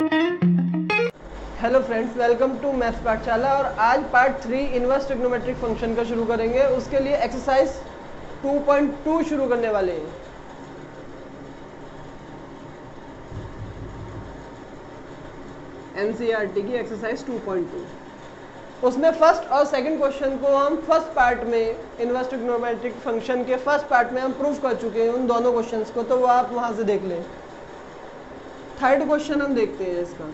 Hello friends, welcome to maths Pathshala. और आज part 3 inverse trigonometric function का शुरू करेंगे। उसके लिए एक्सरसाइज 2.2 शुरू करने वाले हैं। एनसीईआरटी की एक्सरसाइज 2.2, उसमें फर्स्ट और सेकंड क्वेश्चन को हम फर्स्ट पार्ट में इनवर्स ट्रिग्नोमेट्रिक फंक्शन के फर्स्ट पार्ट में हम प्रूव कर चुके हैं उन दोनों क्वेश्चंस को, तो वो आप वहां से देख लें। थर्ड क्वेश्चन हम देखते हैं। इसका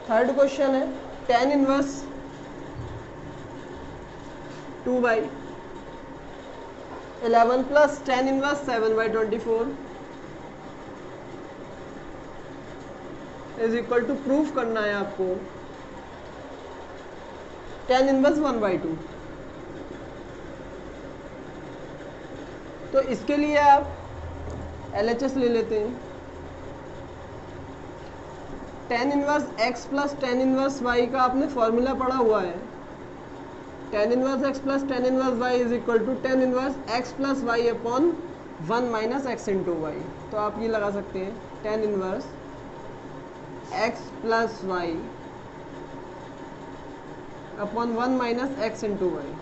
थर्ड क्वेश्चन है tan inverse 2/11 plus tan inverse 7/24 is equal to proof करना है आपको tan इनवर्स 1/2। तो इसके लिए आप LHS ले लेते हैं। tan inverse x plus tan inverse y का आपने फॉर्मूला पढ़ा हुआ है। tan inverse x plus tan inverse y is equal to tan inverse x plus y upon 1 minus x into y. तो आप ये लगा सकते हैं tan inverse x plus y upon 1 minus x into y.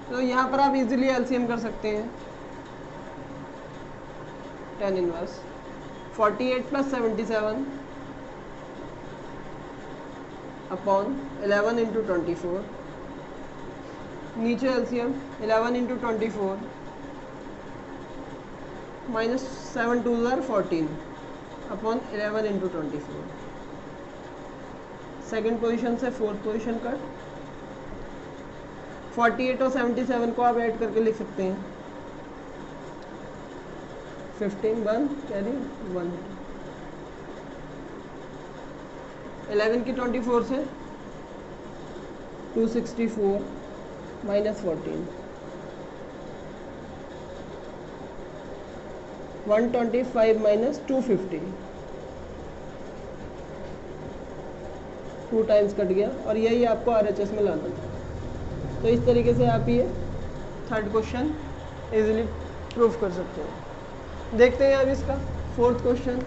तो यहाँ पर आप इजीली एलसीएम कर सकते हैं। tan inverse 48 plus 77 upon 11 into 24, नीचे LCM 11 into 24 minus 7 2 14 upon 11 into 24। Second position से फोर्थ पोजीशन का 48 और 77 को आप ऐड करके लिख सकते हैं। 15 1 कैरी 1, 11 की 24 से 264 माइनस 14, 125 माइनस 250, 2 टाइम्स कट गया और यही आपको RHS में लाना था। तो इस तरीके से आप ये थर्ड क्वेश्चन इजीली प्रूफ कर सकते हैं। देखते हैं अब इसका फोर्थ क्वेश्चन।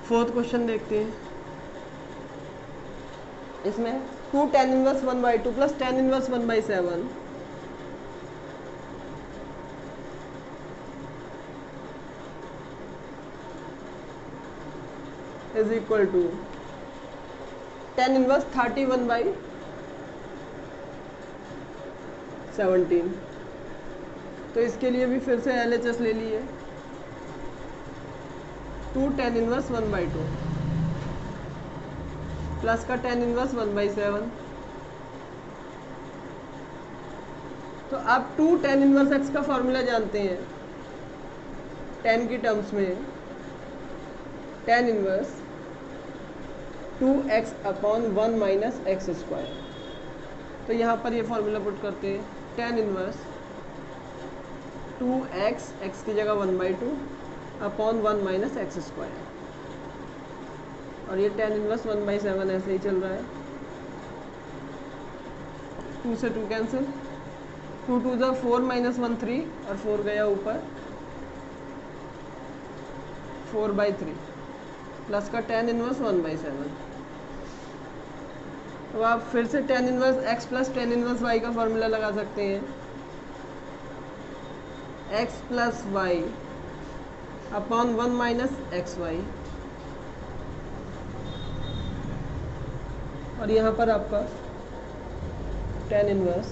फोर्थ क्वेश्चन देखते हैं। इसमें 2 tan inverse 1/2 plus tan inverse 1/7 is equal to tan inverse 31/17। तो इसके लिए भी फिर से LHS ले लिए। 2 tan इनवर्स 1/2 प्लस का tan इनवर्स 1/7। तो आप 2 tan इनवर्स x का फॉर्मूला जानते हैं। tan की टर्म्स में tan inverse 2x upon 1 minus x square. तो यहाँ पर ये फॉर्मूला पुट करते हैं tan इनवर्स 2x, x की जगह 1/2 अपॉन 1 माइनस एक्स स्क्वायर। और ये tan इनवर्स 1/7 ऐसे ही चल रहा है। 2 से 2 कैंसिल, 2 2 ज़ा 4 माइनस 1 3 और 4 गया ऊपर 4/3 प्लस का tan इनवर्स 1/7। तो आप फिर से tan inverse x plus tan inverse y का फॉर्मूला लगा सकते हैं। x plus y upon 1 minus x y. और यहाँ पर आपका tan inverse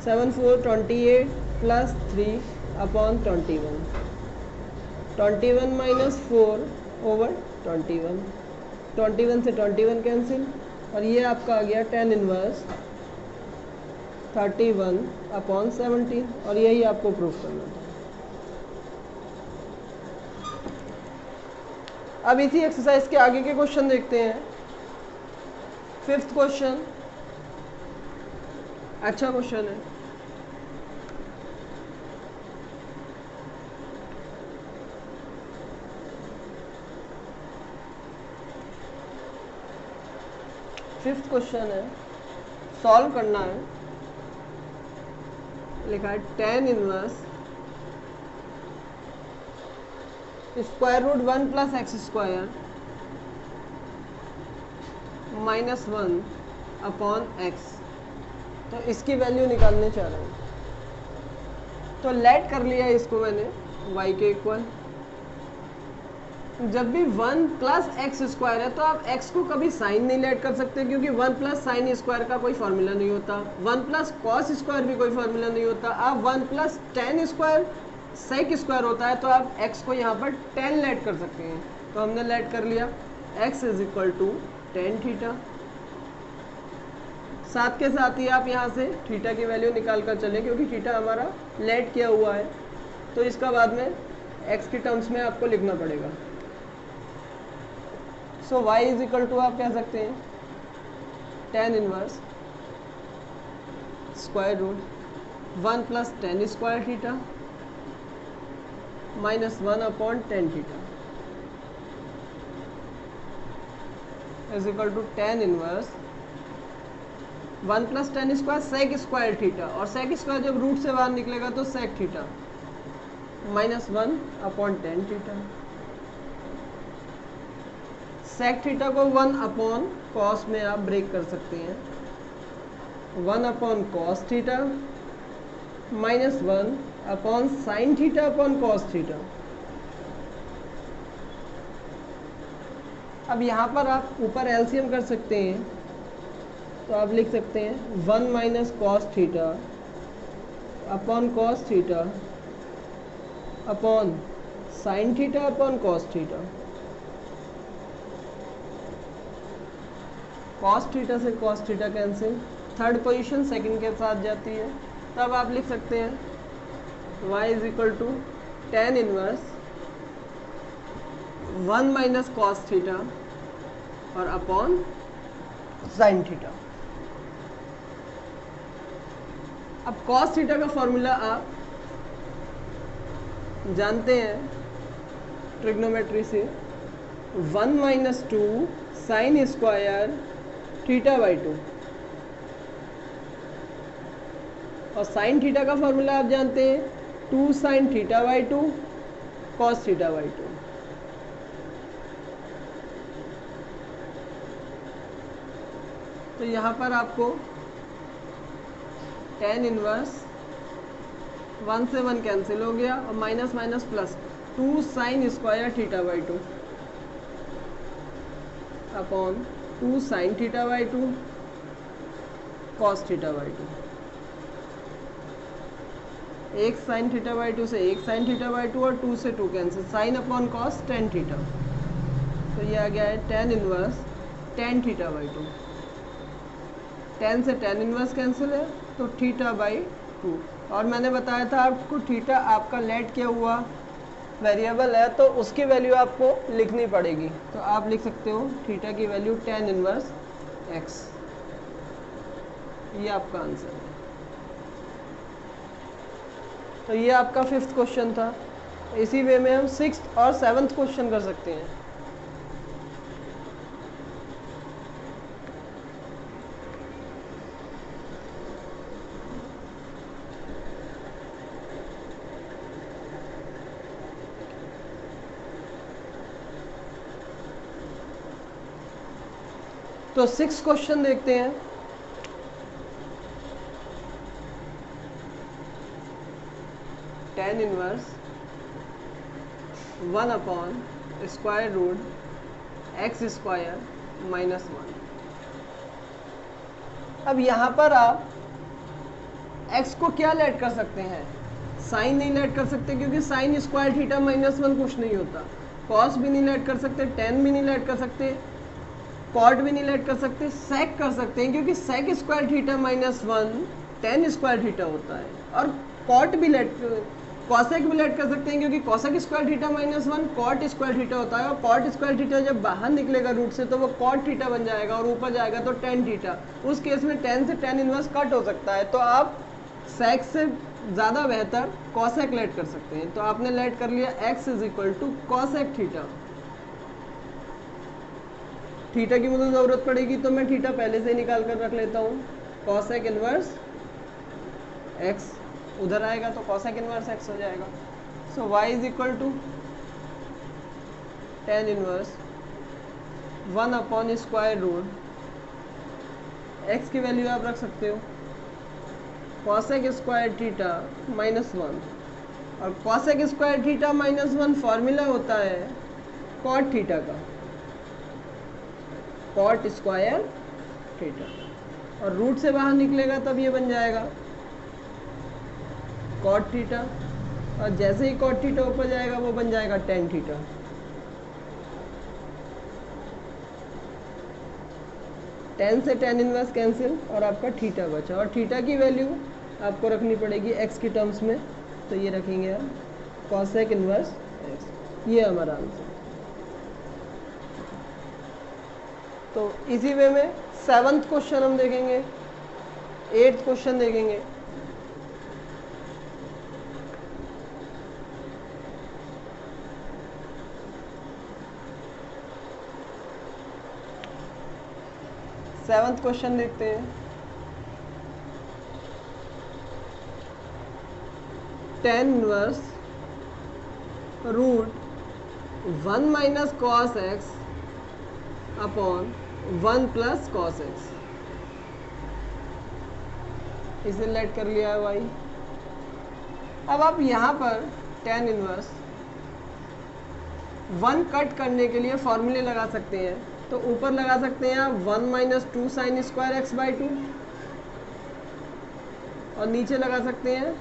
7 4 28 plus 3 upon 21, 21 minus 4 over 21, 21 से 21 कैंसिल और ये आपका आ गया tan इनवर्स 31 अपॉन 17। और यही आपको प्रूफ करना था। अब इसी एक्सरसाइज के आगे के क्वेश्चन देखते हैं। फिफ्थ क्वेश्चन अच्छा क्वेश्चन है। 5th क्वेश्चन है, सॉल्व करना है। लिखा है tan inverse square root 1 plus x square minus 1 upon x. तो इसकी वैल्यू निकालने चाह रहे हैं। तो लेट कर लिया इसको मैंने y के इक्वल। जब भी 1 प्लस एक्स स्क्वायर है तो आप x को कभी साइन नहीं लेट कर सकते, क्योंकि 1 प्लस साइन स्क्वायर का कोई फॉर्मूला नहीं होता। 1 प्लस कॉस स्क्वायर भी कोई फॉर्मूला नहीं होता। आप 1 plus tan square sec square होता है, तो आप x को यहाँ पर 10 लेट कर सकते हैं। तो हमने लेट कर लिया x is equal to tan theta. साथ के साथ ही आप यहाँ से थीटा की वैल्यू निकाल कर चलें, क्योंकि थीटा हमारा लेट किया हुआ है, तो इसका बाद में x के टर्म्स में आपको लिखना पड़ेगा। So y is equal to आप कह सकते हैं tan inverse square root 1 plus tan square theta minus 1 upon tan theta is equal to tan inverse 1 plus tan square sec square theta, और सेक स्क्वायर जब रूट से बाहर निकलेगा तो sec theta minus 1 upon tan theta. Sec theta को 1 upon cos में आप break कर सकते हैं। 1 upon cos theta minus 1 upon sine theta upon cos theta. अब यहाँ पर आप ऊपर एलसीएम कर सकते हैं, तो आप लिख सकते हैं 1 minus cos theta upon cos theta upon sine theta upon cos theta. Cos theta से cos theta cancel, third position second के साथ जाती है। तब आप लिख सकते हैं y is equal to tan inverse 1 minus cos theta और अपॉन साइन थीटा। अब कॉस थीटा का फॉर्मूला आप जानते हैं ट्रिग्नोमेट्री से, 1 minus 2 sine square theta by 2, और साइन थीटा का फॉर्मूला आप जानते हैं 2 sine theta by 2 cos theta by 2। तो यहाँ पर आपको tan इनवर्स 1 से 1 कैंसिल हो गया, और minus minus plus 2 sine square theta by 2 upon 2 sine theta by 2 cos theta by 2। एक साइन थीटा बाई 2 से एक साइन थीटा बाई 2 और 2 से 2 cancel, sine upon cos tan theta. तो ये आ गया है tan inverse tan theta by 2। Ten से tan इनवर्स कैंसिल है, तो थीटा बाई 2। और मैंने बताया था आपको थीटा आपका लेट किया हुआ वेरिएबल है, तो उसकी वैल्यू आपको लिखनी पड़ेगी। तो आप लिख सकते हो थीटा की वैल्यू tan इनवर्स x। ये आपका आंसर है। तो ये आपका 5th क्वेश्चन था। इसी वे में हम 6th और 7th क्वेश्चन कर सकते हैं। तो 6th क्वेश्चन देखते हैं। tan inverse 1 upon square root x square minus 1। अब यहाँ पर आप x को क्या लेट कर सकते हैं? साइन नहीं लेट कर सकते, क्योंकि साइन स्क्वायर थीटा माइनस 1 कुछ नहीं होता। कॉस भी नहीं लेट कर सकते, टेन भी नहीं लेट कर सकते, कॉट भी नहीं लेट कर सकते, सेक कर सकते हैं, क्योंकि sec square theta minus 1 tan square theta होता है। और कॉट भी लेट, कॉसेक भी लेट कर सकते हैं, क्योंकि cosec square theta minus 1 cot square theta होता है। और कॉट स्क्वायर थीटा जब बाहर निकलेगा रूट से तो वो कॉट थीटा बन जाएगा, और ऊपर जाएगा तो टेन थीटा। उस केस में टेन से टेन इनवर्स कट हो सकता है, तो आप सेक से ज़्यादा बेहतर कॉसेक लेट कर सकते हैं। तो आपने लेट कर लिया x is equal to cosec theta. Theta की मुझे ज़रूरत पड़ेगी तो मैं थीटा पहले से निकाल कर रख लेता हूँ। कॉसेक इनवर्स एक्स उधर आएगा तो कॉसेक इनवर्स एक्स हो जाएगा। So y is equal to tan inverse 1 upon square root, x की वैल्यू आप रख सकते हो कॉसेक स्क्वायर थीटा माइनस 1, और cosec square theta minus 1 formula होता है कॉट थीटा का, कॉट स्क्वायर थीटा, और रूट से बाहर निकलेगा तब ये बन जाएगा कॉट थीटा, और जैसे ही कॉट थीटा ऊपर जाएगा वो बन जाएगा टेन थीटा। टेन से टेन इनवर्स कैंसिल और आपका थीटा बचा, और थीटा की वैल्यू आपको रखनी पड़ेगी एक्स के टर्म्स में, तो ये रखेंगे आप कॉसेक इनवर्स एक्स। ये हमारा आंसर। तो इसी वे में 7th क्वेश्चन हम देखेंगे, 8th क्वेश्चन देखेंगे। सेवंथ क्वेश्चन देखते हैं। Tan inverse root 1 minus cos x upon 1 plus cos x, इसे लेट कर लिया है वाई। अब आप यहाँ पर टेन इनवर्स 1 कट करने के लिए फॉर्मूले लगा सकते हैं, तो ऊपर लगा सकते हैं आप 1 minus 2 sine square x by 2, और नीचे लगा सकते हैं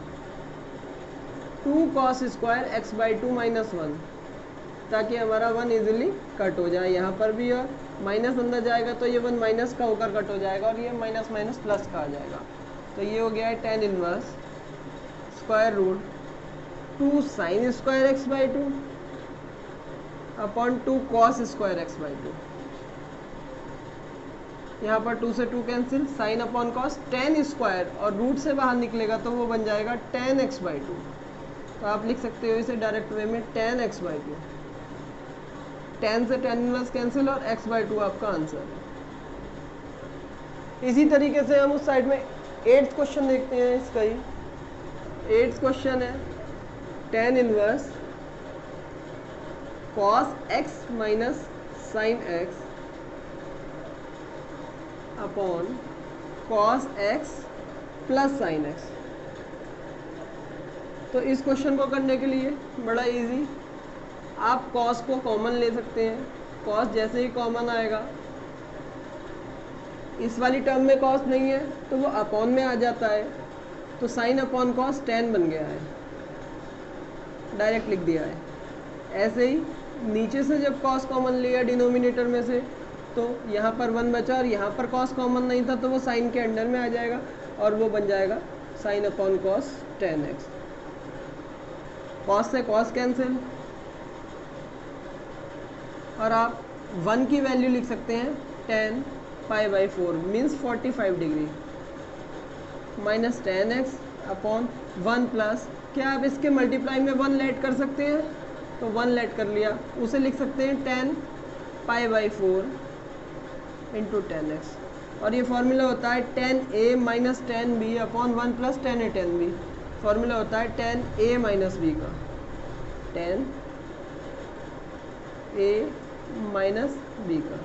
2 cos square x by 2 minus 1, ताकि हमारा 1 इजीली कट हो जाए यहाँ पर भी, और माइनस अंदर जाएगा तो ये 1 माइनस का होकर कट हो जाएगा, और ये माइनस माइनस प्लस का आ जाएगा। तो ये हो गया है tan inverse square root 2 sine square x by 2 upon 2 cos square x by 2। यहाँ पर 2 से 2 cancel, sine upon cos, tan square और रूट से बाहर निकलेगा तो वो बन जाएगा टेन एक्स बाई 2। तो आप लिख सकते हो इसे डायरेक्ट वे में टेन एक्स बाई 2। टेन से टेन इनवर्स कैंसिल और एक्स बाई 2 आपका आंसर है। इसी तरीके से हम उस साइड में 8th क्वेश्चन देखते हैं इसका ही। 8th क्वेश्चन है tan inverse cos x minus sine x upon cos x plus sine x. तो इस क्वेश्चन को करने के लिए बड़ा इजी, आप कॉस को कॉमन ले सकते हैं। कॉस जैसे ही कॉमन आएगा, इस वाली टर्म में कॉस नहीं है तो वो अपॉन में आ जाता है, तो साइन अपॉन कॉस 10 बन गया है, डायरेक्ट लिख दिया है। ऐसे ही नीचे से जब कॉस कॉमन लिया डिनोमिनेटर में से, तो यहाँ पर 1 बचा, और यहाँ पर कॉस कॉमन नहीं था तो वो साइन के अंडर में आ जाएगा, और वो बन जाएगा sign upon cos 10x। Cos से कॉस कैंसिल, और आप 1 की वैल्यू लिख सकते हैं 10 pi by 4 means 45 degree minus 10x upon 1 plus, क्या आप इसके मल्टीप्लाई में 1 लेट कर सकते हैं, तो 1 लेट कर लिया, उसे लिख सकते हैं 10 पाई बाई 4 इंटू 10x, और ये फॉर्मूला होता है 10a minus 10b upon 1 plus 10a 10b। Formula होता है 10a माइनस b का, 10a माइनस b का।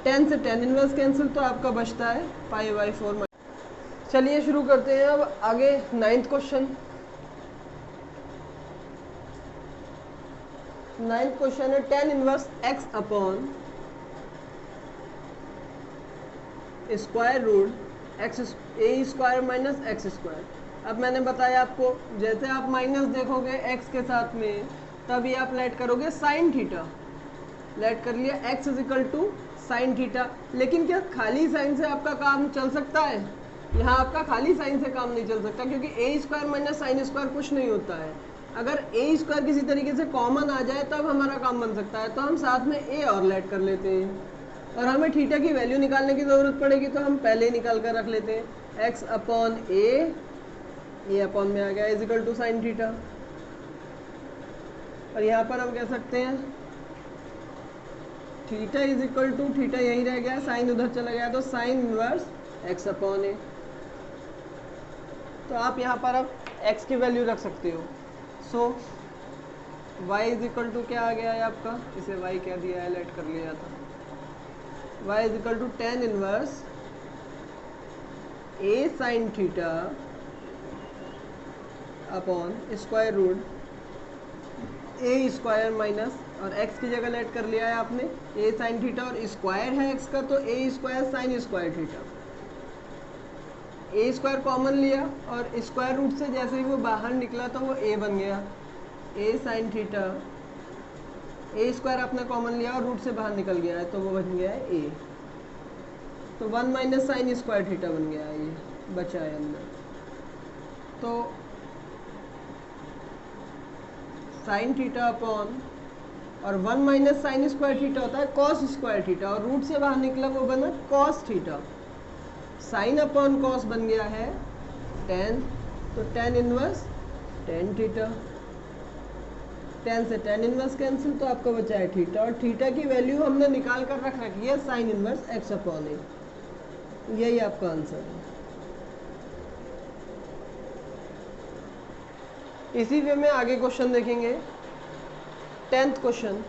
10 से 10 इनवर्स कैंसिल, तो आपका बचता है पाई बाई 4। चलिए शुरू करते हैं अब आगे 9th क्वेश्चन। 9th क्वेश्चन है 10 inverse x upon square root x a square minus x square. अब मैंने बताया आपको, जैसे आप माइनस देखोगे एक्स के साथ में, तभी आप लेट करोगे साइन थीटा। लेट कर लिया x is equal to sine theta. लेकिन क्या खाली साइन से आपका काम चल सकता है? यहाँ आपका खाली साइन से काम नहीं चल सकता, क्योंकि ए स्क्वायर माइनस साइन स्क्वायर कुछ नहीं होता है। अगर ए स्क्वायर किसी तरीके से कॉमन आ जाए तब हमारा काम बन सकता है, तो हम साथ में ए और लेट कर लेते हैं। और हमें थीटा की वैल्यू निकालने की ज़रूरत पड़ेगी, तो हम पहले ही निकाल कर रख लेते हैं। एक्स अपॉन ए अपॉन में आ गया is equal to sine theta. और यहाँ पर हम कह सकते हैं theta is equal to, theta यही रह गया, साइन उधर चला गया, तो sine inverse x upon a. तो आप यहाँ पर अब x की वैल्यू रख सकते हो। So y is equal to क्या आ गया है आपका, इसे y क्या दिया है, लेट कर लिया था, y is equal to tan inverse a sine theta upon square root a square minus, और x की जगह लेट कर लिया है आपने a साइन थीटा, और स्क्वायर है x का, तो a square sine square theta, A square common लिया और स्क्वायर रूट से जैसे ही वो बाहर निकला तो वो ए बन गया, ए साइन थीटा, ए स्क्वायर आपने कॉमन लिया और रूट से बाहर निकल गया है तो वो बन गया है ए, तो 1 माइनस साइन स्क्वायर थीटा बन गया है, ये बचा है अंदर। तो साइन थीटा अपॉन, और 1 माइनस साइन स्क्वायर थीटा होता है कॉस स्क्वायर थीटा, और रूट से बाहर निकला वो बना cos theta, sign upon cos बन गया है टेन, तो tan inverse tan theta, ten से टेन इनवर्स कैंसिल, तो आपका बचा है थीटा, और थीटा की वैल्यू हमने निकाल कर रख रखी है साइन इनवर्स एक्स अपॉन ए, यही आपका आंसर है। इसी वे में आगे क्वेश्चन देखेंगे। 10th क्वेश्चन,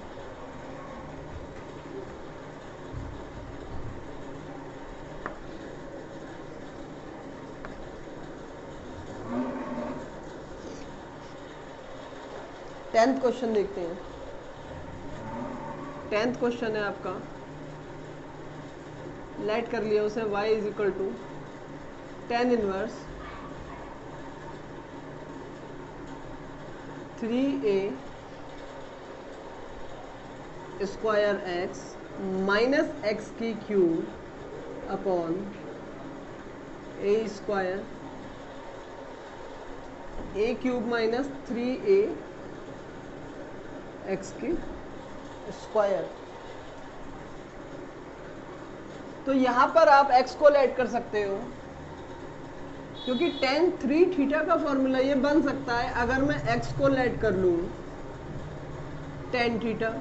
टेंथ क्वेश्चन देखते हैं। 10th क्वेश्चन है आपका, लेट कर लिया उसे, y is equal to tan inverse 3a square x minus x की cube upon a square a cube minus 3a x की स्क्वायर। तो यहाँ पर आप x को लेट कर सकते हो, क्योंकि tan 3 थीटा का फॉर्मूला ये बन सकता है अगर मैं x को लेट कर लूँ tan थीटा,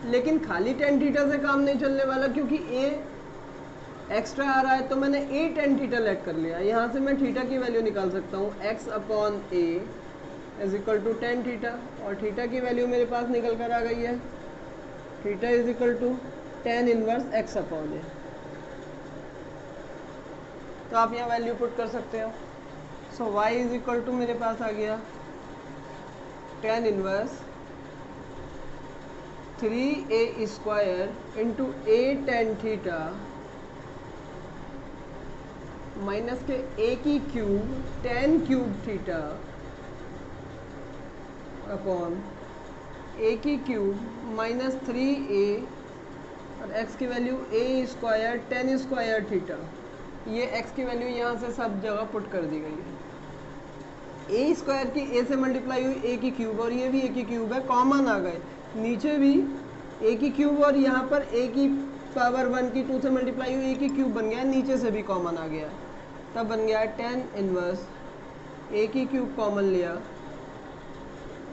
लेकिन खाली tan थीटा से काम नहीं चलने वाला, क्योंकि a एक्स्ट्रा आ रहा है, तो मैंने a tan थीटा लेट कर लिया। यहाँ से मैं थीटा की वैल्यू निकाल सकता हूँ, x अपॉन a is equal to tan theta, और थीटा की वैल्यू मेरे पास निकल कर आ गई है, theta is equal to tan inverse x upon a. तो आप यहाँ वैल्यू पुट कर सकते हो। So y is equal to मेरे पास आ गया tan inverse 3a square into a tan theta minus के a की cube tan cube theta upon a की क्यूब माइनस 3a, और x की value a square ten square theta, ये x की वैल्यू यहाँ से सब जगह पुट कर दी गई है। a स्क्वायर की a से मल्टीप्लाई हुई a की क्यूब, और ये भी a की क्यूब है, कॉमन आ गए, नीचे भी a की क्यूब, और यहाँ पर a की पावर 1 की 2 से मल्टीप्लाई हुई a की क्यूब बन गया, नीचे से भी कॉमन आ गया, तब बन गया टेन इनवर्स a की क्यूब कॉमन लिया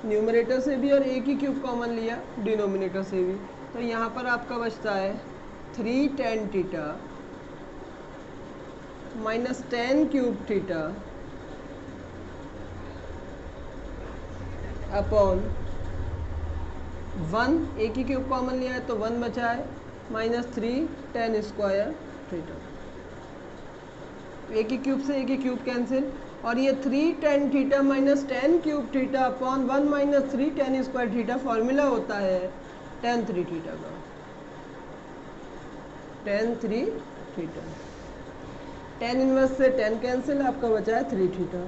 न्यूमरेटर से भी, और a की क्यूब कॉमन लिया डिनोमिनेटर से भी, तो यहाँ पर आपका बचता है 3 ten theta minus ten cube theta upon 1, a की क्यूब कॉमन लिया है तो 1 बचा है, minus 3 ten square theta, a की क्यूब से a की क्यूब कैंसिल, और ये 3 ten theta minus ten cube theta upon 1 minus 3 ten square theta, formula होता है टेन 3 थीटा का, टेन 3 थीटा, टेन इनवर्स से टेन कैंसिल, आपका बचा है 3 थीटा,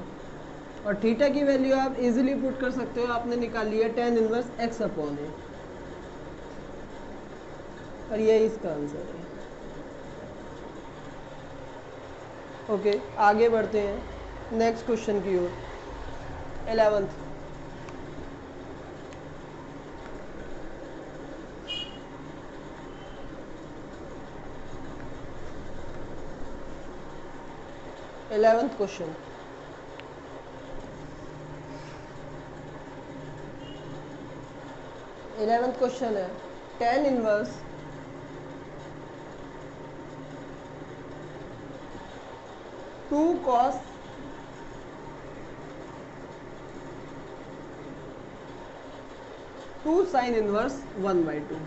और थीटा की वैल्यू आप इजीली पुट कर सकते हो, आपने निकाल लिया टेन इनवर्स एक्स अपॉन ए, और यही इसका आंसर है। ओके, आगे बढ़ते हैं नेक्स्ट क्वेश्चन की ओर। 11th, क्वेश्चन, क्वेश्चन है tan inverse 2 cos 2 sin inverse 1/2।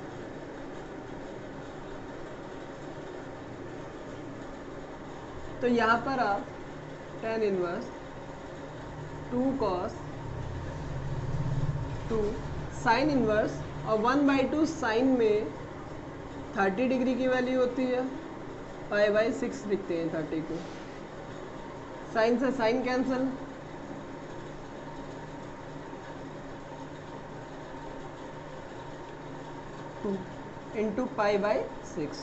तो यहाँ पर आप tan inverse 2 cos 2 sin inverse और 1/2 साइन में 30 डिग्री की वैल्यू होती है, π/6 लिखते हैं 30 को। साइन से साइन कैंसिल, इंटू π/6,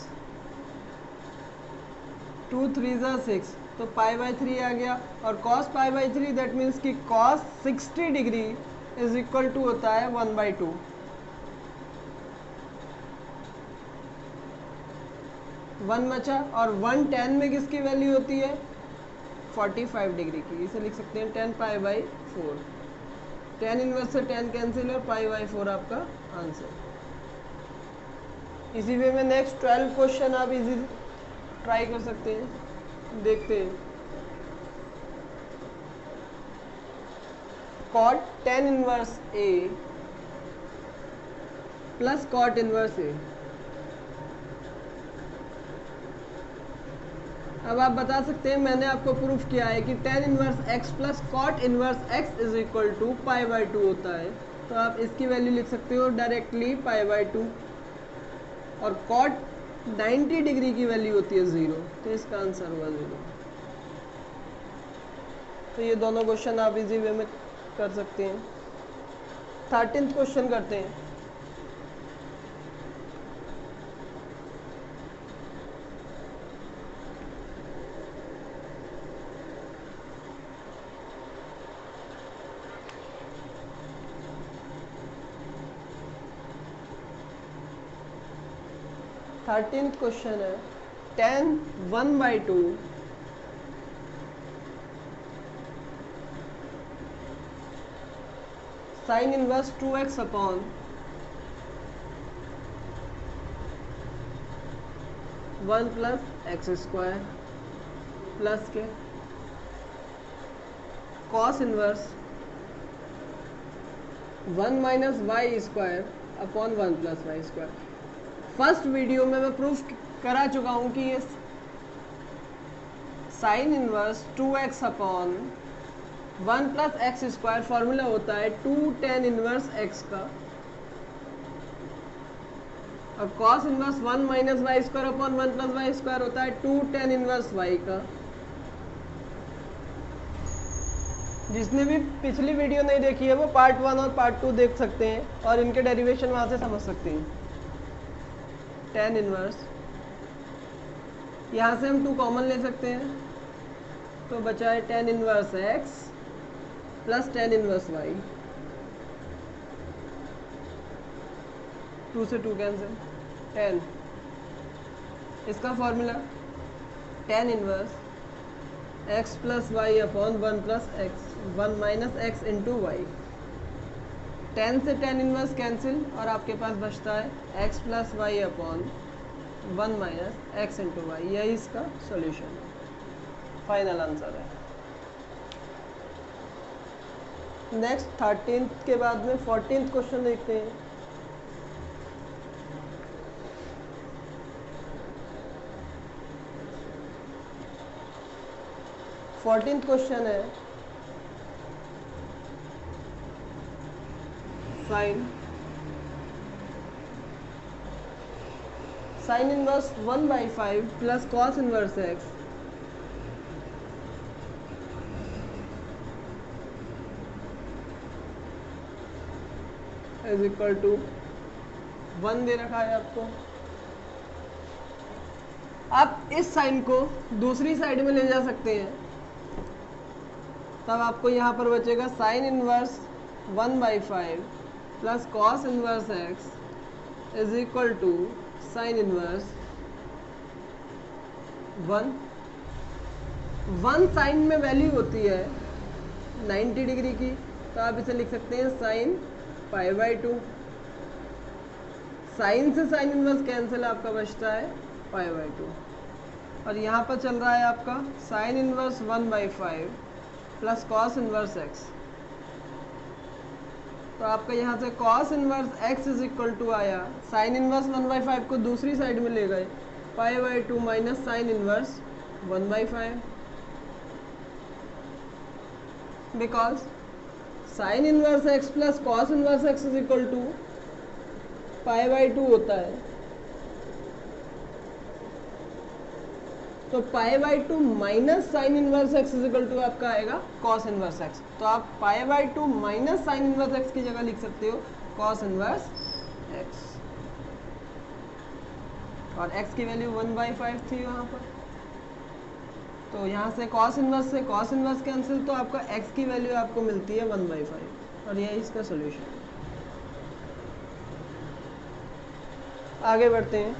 2 3 ज़ा 6, तो π/3 आ गया। और cos π/3 दैट मीन्स कि cos 60 degree is equal to होता है 1/2। वन बचा, और 1 tan में किसकी वैल्यू होती है 45 डिग्री की, इसे लिख सकते हैं 10 π/4। tan इनवर्स से tan कैंसिल और π/4 आपका आंसर। इसी वे में नेक्स्ट 12 क्वेश्चन आप इजी ट्राई कर सकते हैं, देखते हैं। cot tan inverse A plus cot inverse A। अब आप बता सकते हैं, मैंने आपको प्रूफ किया है कि tan inverse x plus cot inverse x is equal to π/2 होता है, तो आप इसकी वैल्यू लिख सकते हो डायरेक्टली π/2। और cot 90 डिग्री की वैल्यू होती है 0, तो इसका आंसर हुआ 0। तो ये दोनों क्वेश्चन आप इजी वे में कर सकते हैं। 13th क्वेश्चन करते हैं। थर्टीन्थ क्वेश्चन है tan 1/2 sine inverse 2x upon 1 plus x square plus के cos inverse 1 minus y square upon 1 plus y square. First video में मैं प्रूफ करा चुका हूँ कि ये sine inverse 2x upon 1 plus x square formula होता है 2 tan इनवर्स x का, और cos inverse 1 minus y square upon 1 plus y square होता है 2 tan इनवर्स y का। जिसने भी पिछली वीडियो नहीं देखी है वो पार्ट 1 और पार्ट 2 देख सकते हैं और इनके डेरिवेशन वहाँ से समझ सकते हैं। tan इनवर्स, यहाँ से हम 2 कॉमन ले सकते हैं, तो बचा है tan inverse x plus tan inverse y। 2 से 2 कैंसिल, tan, इसका formula tan inverse x plus y upon 1 plus x, 1 minus x into y. tan से tan इनवर्स कैंसिल और आपके पास बचता है x plus y upon 1 minus x into y. यही इसका सॉल्यूशन फाइनल आंसर है। नेक्स्ट 13th के बाद में 14th क्वेश्चन देखते हैं। फोर्टीन्थ क्वेश्चन है sine inverse 1/5 plus cos inverse x is equal to 1 दे रखा है आपको। आप इस साइन को दूसरी साइड में ले जा सकते हैं, तब आपको यहाँ पर बचेगा sine inverse 1/5 plus cos inverse x is equal to sine inverse 1 sine में वैल्यू होती है 90 डिग्री की, तो आप इसे लिख सकते हैं साइन π/2। साइन से साइन इनवर्स कैंसिल, आपका बचता है π/2। और यहाँ पर चल रहा है आपका sine inverse 1/5 plus cos inverse x. तो आपका यहाँ से cos inverse x is equal to आया, साइन इनवर्स 1/5 को दूसरी साइड में ले गए, π/2 minus sine inverse 1/5, because sine inverse x plus cos inverse x is equal to π/2 होता है। तो π/2 minus sine inverse x is equal to आपका आएगा कॉस इनवर्स एक्स। तो आप π/2 माइनस साइन इनवर्स एक्स की जगह लिख सकते हो कॉस इनवर्स एक्स, और x की वैल्यू 1/5 थी वहाँ पर। तो यहाँ से कॉस इनवर्स कैंसिल, तो आपका x की वैल्यू आपको मिलती है 1/5, और यही इसका सोल्यूशन। आगे बढ़ते हैं।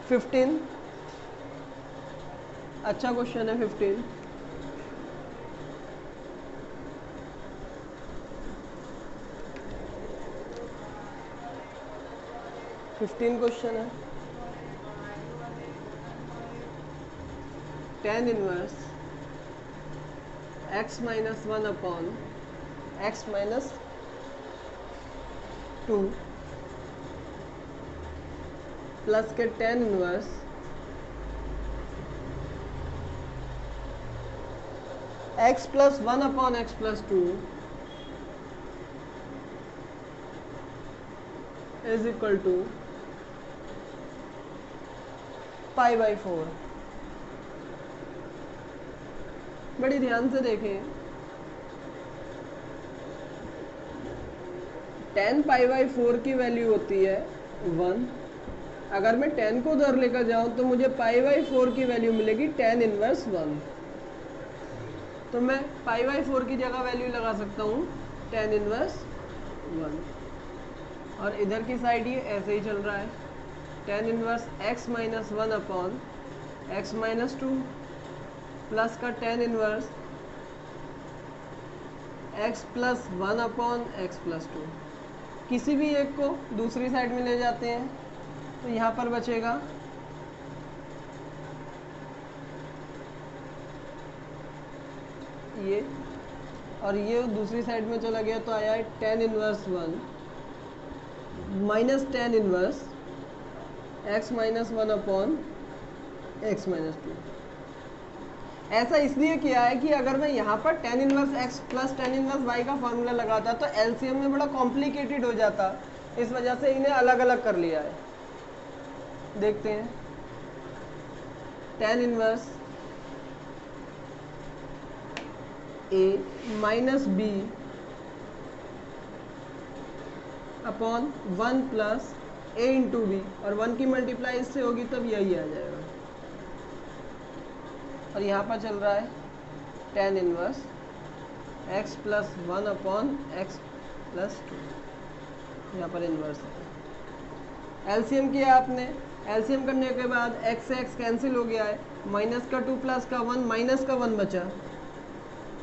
15 अच्छा क्वेश्चन है। 15 क्वेश्चन है। tan inverse x minus 1 upon x minus 2 plus के tan inverse x plus 1 upon x plus 2 is equal to π/4। बड़ी ध्यान से देखें, tan π/4 की वैल्यू होती है 1। अगर मैं tan को उधर लेकर जाऊं तो मुझे π/4 की वैल्यू मिलेगी tan इनवर्स 1। तो मैं π/4 की जगह वैल्यू लगा सकता हूं tan इनवर्स 1, और इधर की साइड ये ऐसे ही चल रहा है, tan inverse x minus 1 upon x minus 2 plus का tan inverse x plus 1 upon x plus 2। किसी भी एक को दूसरी साइड में ले जाते हैं तो यहाँ पर बचेगा ये, और ये दूसरी साइड में चला गया तो आया है tan inverse 1 minus tan inverse x minus 1 upon x minus 2। ऐसा इसलिए किया है कि अगर मैं यहाँ पर tan inverse x plus tan inverse y का फॉर्मूला लगाता तो एलसीएम में बड़ा कॉम्प्लिकेटेड हो जाता, इस वजह से इन्हें अलग अलग कर लिया है। देखते हैं, tan inverse a minus b upon 1 plus a into b, और 1 की मल्टीप्लाई इससे होगी तब यही आ जाएगा। और यहाँ पर चल रहा है tan inverse x plus 1 upon x plus 2, यहाँ पर इनवर्स है। एलसीएम किया आपने, एलसीएम करने के बाद x से x कैंसिल हो गया है, माइनस का 2 प्लस का 1 माइनस का 1 बचा,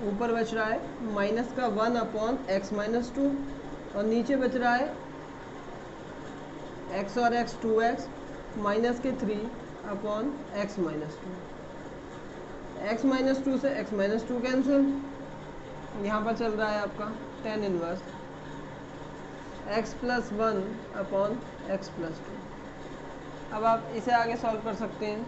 ऊपर बच रहा है माइनस का 1 अपॉन x माइनस 2, और नीचे बच रहा है x और x 2x माइनस के 3 upon x minus 2। x minus 2 से x माइनस 2 कैंसिल, यहाँ पर चल रहा है आपका tan inverse x plus 1 upon x plus 2। अब आप इसे आगे सॉल्व कर सकते हैं।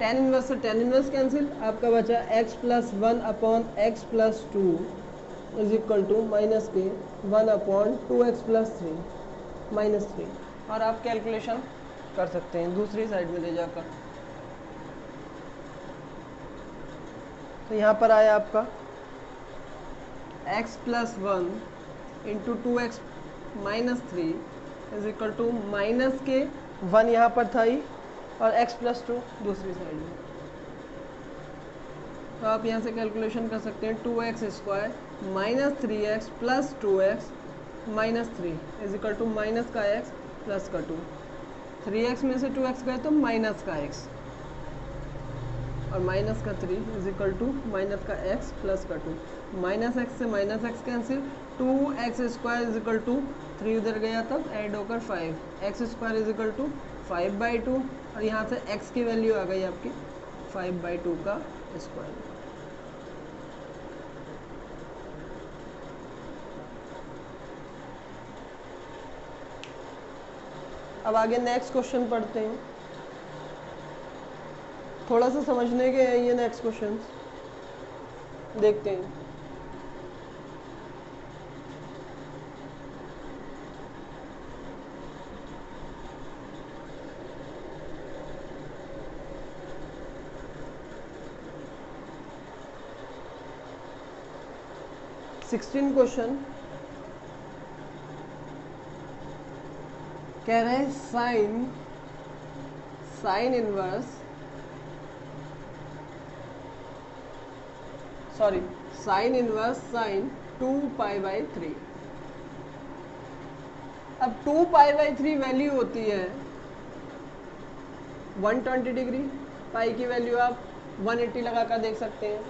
tan इनवर्स से tan इनवर्स कैंसिल, आपका बचा x plus 1 upon x plus 2 is equal to minus के 1 अपॉन 2x प्लस 3 माइनस 3, और आप कैलकुलेशन कर सकते हैं दूसरी साइड में ले जाकर। तो यहाँ पर आया आपका x plus 1 into 2x minus 3 is equal to minus के 1 यहाँ पर था ही, और x प्लस 2 दूसरी साइड में। तो आप यहाँ से कैलकुलेशन कर सकते हैं 2x square minus 3x plus 2x minus 3 is equal to minus का x प्लस का 2। 3x में से 2x गए तो माइनस का x, और माइनस का 3 इज इक्वल टू माइनस का x प्लस का 2। माइनस एक्स से minus x cancel, 2x² is equal to 3 उधर गया तब ऐड होकर 5, x² इज इक्वल टू 5/2 और यहाँ से x की वैल्यू आ गई आपकी 5/2 का स्क्वायर। अब आगे नेक्स्ट क्वेश्चन पढ़ते हैं, थोड़ा सा समझने के हैं ये नेक्स्ट क्वेश्चन, देखते हैं। क्वेश्चन कह रहे हैं साइन इनवर्स साइन 2π/3। अब 2π/3 वैल्यू होती है 120 डिग्री, पाई की वैल्यू आप 180 लगा कर देख सकते हैं।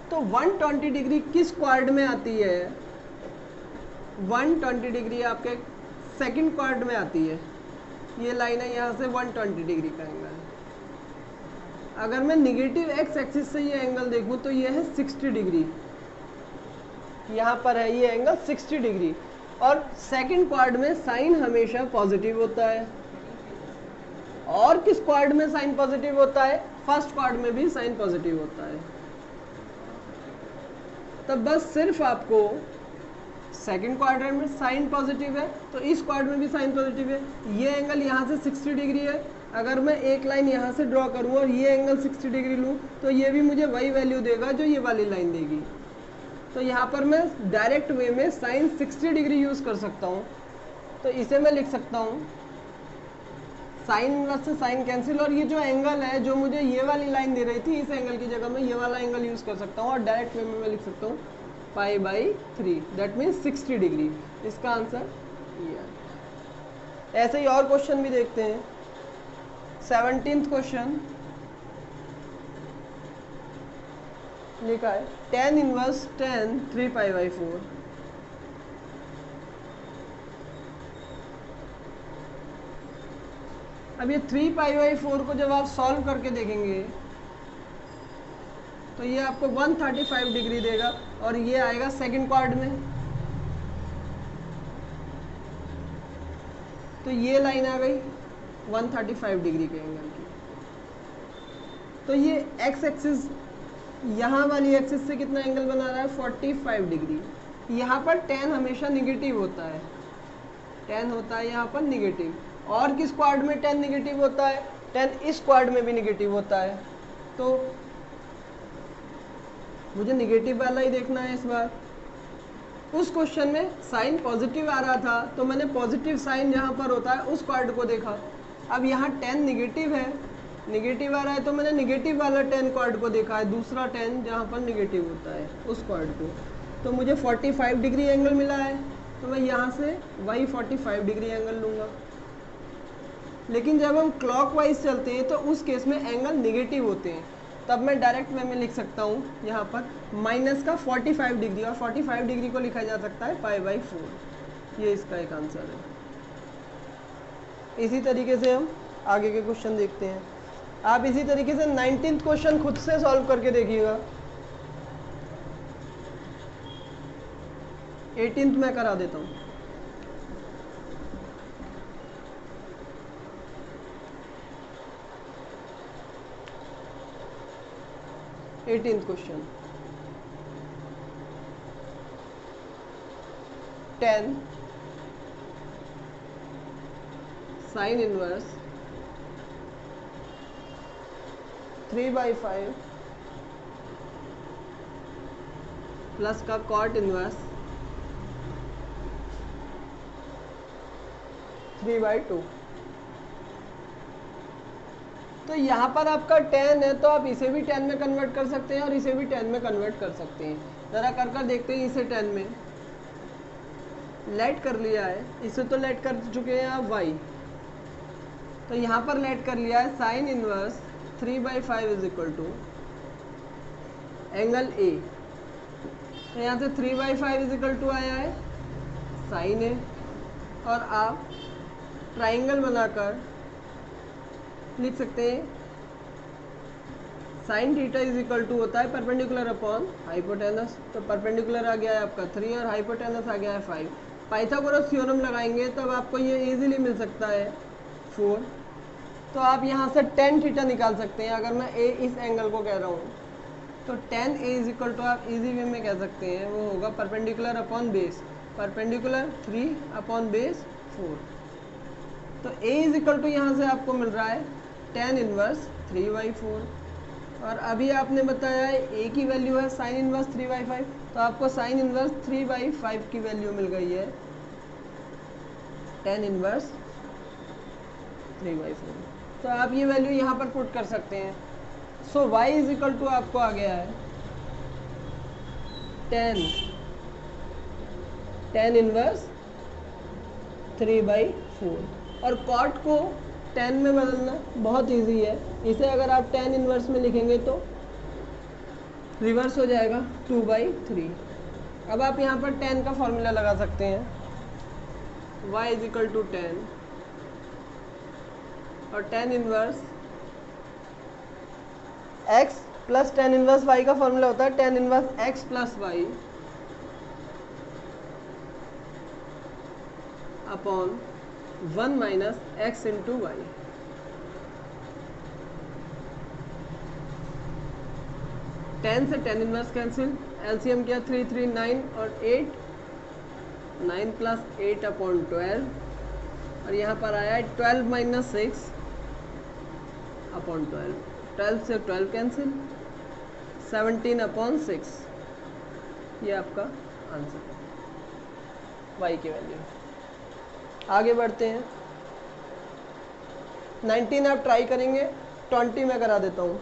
तो 120 डिग्री किस क्वाड्रेंट में आती है? 120 डिग्री आपके सेकंड क्वाड्रेंट में आती है। ये लाइन है, यहाँ से 120 डिग्री का एंगल है। अगर मैं निगेटिव एक्स एक्सिस से ये एंगल देखूं तो ये है 60 डिग्री, यहाँ पर है ये एंगल 60 डिग्री। और सेकंड क्वाड्रेंट में साइन हमेशा पॉजिटिव होता है। और किस क्वाड्रेंट में साइन पॉजिटिव होता है? फर्स्ट क्वाड्रेंट में भी साइन पॉजिटिव होता है। तब बस सिर्फ आपको सेकंड क्वाड्रेंट में साइन पॉजिटिव है तो इस क्वाड्रेंट में भी साइन पॉजिटिव है। ये एंगल यहाँ से 60 डिग्री है। अगर मैं एक लाइन यहाँ से ड्रॉ करूँ और ये एंगल 60 डिग्री लूँ तो ये भी मुझे वही वैल्यू देगा जो ये वाली लाइन देगी। तो यहाँ पर मैं डायरेक्ट वे में साइन 60 डिग्री यूज़ कर सकता हूँ। तो इसे मैं लिख सकता हूँ साइन इनवर्स से साइन कैंसिल, और ये जो एंगल है जो मुझे ये वाली लाइन दे रही थी, इस एंगल की जगह मैं ये वाला एंगल यूज़ कर सकता हूँ और डायरेक्ट वे में मैं लिख सकता हूँ π/3, दैट मीन्स 60 डिग्री। इसका आंसर ये है। ऐसे ही और क्वेश्चन भी देखते हैं। 17th क्वेश्चन लिखा है tan इनवर्स tan 3π/4। अब ये 3π/4 को जब आप सॉल्व करके देखेंगे तो ये आपको 135 डिग्री देगा और ये आएगा सेकंड क्वाड्रेंट में। तो ये लाइन आ गई 135 डिग्री के एंगल की। तो ये एक्स एक्सिस यहाँ वाली एक्सिस से कितना एंगल बना रहा है? 45 डिग्री। यहाँ पर tan हमेशा निगेटिव होता है, tan होता है यहाँ पर निगेटिव। और किस क्वाड्रेंट में tan निगेटिव होता है? tan इस क्वाड्रेंट में भी निगेटिव होता है। तो मुझे निगेटिव वाला ही देखना है इस बार। उस क्वेश्चन में साइन पॉजिटिव आ रहा था तो मैंने पॉजिटिव साइन जहाँ पर होता है उस क्वाड्रेंट को देखा। अब यहाँ tan निगेटिव है, निगेटिव आ रहा है तो मैंने निगेटिव वाला tan क्वाड्रेंट को देखा है, दूसरा tan जहाँ पर निगेटिव होता है उस क्वाड्रेंट को। तो मुझे 45 डिग्री एंगल मिला है तो मैं यहाँ से वही 45 डिग्री एंगल लूँगा। लेकिन जब हम क्लॉकवाइज चलते हैं तो उस केस में एंगल निगेटिव होते हैं। तब मैं डायरेक्ट वे में लिख सकता हूँ यहाँ पर माइनस का 45 डिग्री, और 45 डिग्री को लिखा जा सकता है π/4। ये इसका एक आंसर है। इसी तरीके से हम आगे के क्वेश्चन देखते हैं। आप इसी तरीके से 19th क्वेश्चन खुद से सॉल्व करके देखिएगा। 18th मैं करा देता हूँ। Question tan sign inverse 3/5 plus का कॉट इनवर्स 3/2। तो यहाँ पर आपका tan है तो आप इसे भी tan में कन्वर्ट कर सकते हैं और इसे भी tan में कन्वर्ट कर सकते हैं। ज़रा कर देखते हैं। इसे tan में लेट कर लिया है, इसे तो लेट कर चुके हैं आप y। तो यहाँ पर लेट कर लिया है sine inverse 3/5 is equal to angle A तो यहाँ से 3/5 इज इक्वल टू आया है साइन ए, और आप ट्राइंगल बनाकर लिख सकते हैं sine theta is equal to होता है परपेंडिकुलर अपॉन हाइपोटेनस। तो परपेंडिकुलर आ गया है आपका 3 और हाइपोटेनस आ गया है 5। पाइथागोरस थ्योरम लगाएंगे तब आपको ये इजीली मिल सकता है 4। तो आप यहाँ से tan थीटा निकाल सकते हैं। अगर मैं a इस एंगल को कह रहा हूँ तो tan a is equal to आप इजी वे में कह सकते हैं वो होगा perpendicular upon base, perpendicular 3 upon base 4। तो a इज इक्वल टू यहाँ से आपको मिल रहा है tan इनवर्स 3/4, और अभी आपने बताया है a की वैल्यू है साइन इनवर्स 3/5, तो आपको साइन इनवर्स 3/5 की वैल्यू मिल गई है tan इनवर्स 3/4। तो आप ये वैल्यू यहाँ पर पुट कर सकते हैं। सो y इज इक्वल टू आपको आ गया है tan इनवर्स 3/4, और कॉट को tan में बदलना बहुत इजी है। इसे अगर आप tan इनवर्स में लिखेंगे तो रिवर्स हो जाएगा 2/3। अब आप यहाँ पर tan का फॉर्मूला लगा सकते हैं, y is equal to tan, और tan inverse x plus tan inverse y का फॉर्मूला होता है tan inverse x plus y upon 1 minus x into y. tan से tan इनवर्स कैंसिल, एलसीएम किया 3 3 9 और 8, 9 प्लस 8 अपॉन 12, और यहाँ पर आया है 12 माइनस 6 अपॉन 12, 12 से 12 कैंसिल, 17 अपॉन 6। ये आपका आंसर है y की वैल्यू। आगे बढ़ते हैं। 19 आप ट्राई करेंगे, 20 में करा देता हूँ।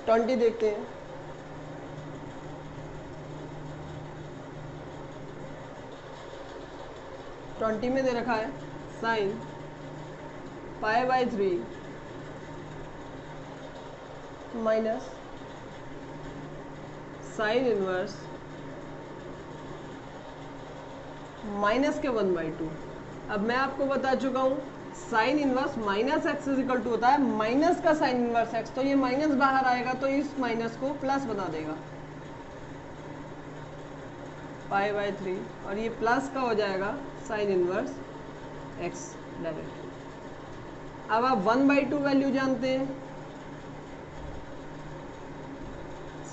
ट्वेंटी देखते हैं। ट्वेंटी में दे रखा है sine π/3 minus sine inverse minus के 1/2। अब मैं आपको बता चुका हूँ sine inverse minus x is equal to होता है माइनस का साइन इनवर्स एक्स, तो ये माइनस बाहर आएगा तो इस माइनस को प्लस बना देगा π/3, और ये प्लस का हो जाएगा साइन इनवर्स एक्स डायरेक्ट। अब आप 1/2 वैल्यू जानते हैं,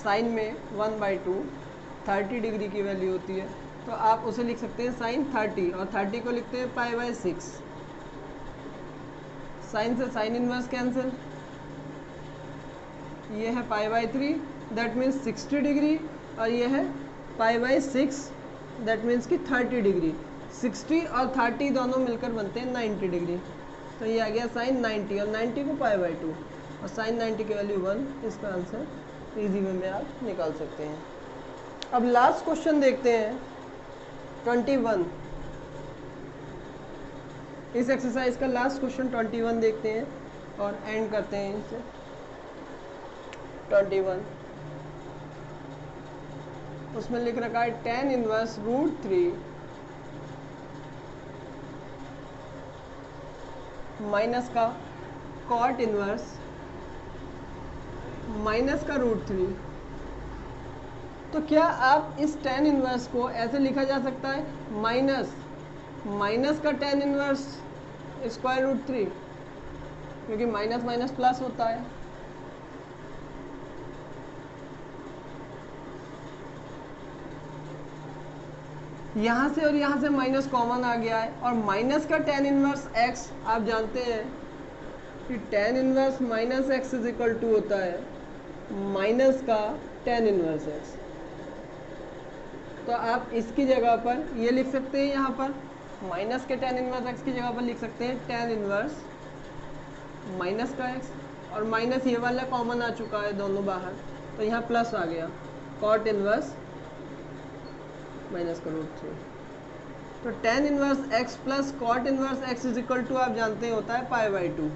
साइन में 1/2 30 डिग्री की वैल्यू होती है, तो आप उसे लिख सकते हैं साइन 30, और 30 को लिखते हैं π/6। साइन से साइन इनवर्स कैंसिल, ये है π/3 दैट मीन्स 60 डिग्री, और ये है π/6 दैट मीन्स कि 30 डिग्री। 60 और 30 दोनों मिलकर बनते हैं 90 डिग्री, तो ये आ गया साइन 90, और 90 को π/2, और साइन 90 की वैल्यू 1। इसका आंसर इजी वे में आप निकाल सकते हैं। अब लास्ट क्वेश्चन देखते हैं 21। इस एक्सरसाइज का लास्ट क्वेश्चन 21 देखते हैं और एंड करते हैं इसे। 21 उसमें लिख रखा है tan इनवर्स √3 माइनस का cot इनवर्स माइनस का √3। तो क्या आप इस tan इनवर्स को ऐसे लिखा जा सकता है माइनस का tan इनवर्स स्क्वायर √3, क्योंकि माइनस माइनस प्लस होता है। यहाँ से और यहाँ से माइनस कॉमन आ गया है, और माइनस का tan इनवर्स x आप जानते हैं कि tan inverse minus x is equal to होता है माइनस का tan इनवर्स x। तो आप इसकी जगह पर ये लिख सकते हैं, यहाँ पर माइनस के tan इनवर्स x की जगह पर लिख सकते हैं tan इनवर्स माइनस का x, और माइनस ये वाला कॉमन आ चुका है दोनों बाहर, तो यहाँ प्लस आ गया cot इनवर्स माइनस का रूट 3। तो tan inverse x plus cot inverse x is equal to आप जानते हैं होता है π/2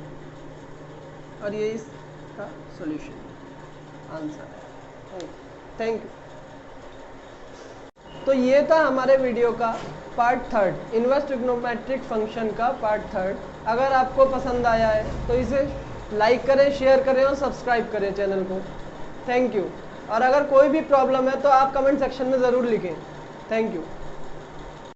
और ये इसका सॉल्यूशन आंसर है। Thank you. तो ये था हमारे वीडियो का पार्ट 3 इनवर्स ट्रिग्नोमेट्रिक फंक्शन का पार्ट 3। अगर आपको पसंद आया है तो इसे लाइक करें, शेयर करें और सब्सक्राइब करें चैनल को। Thank you. और अगर कोई भी प्रॉब्लम है तो आप कमेंट सेक्शन में ज़रूर लिखें। Thank you.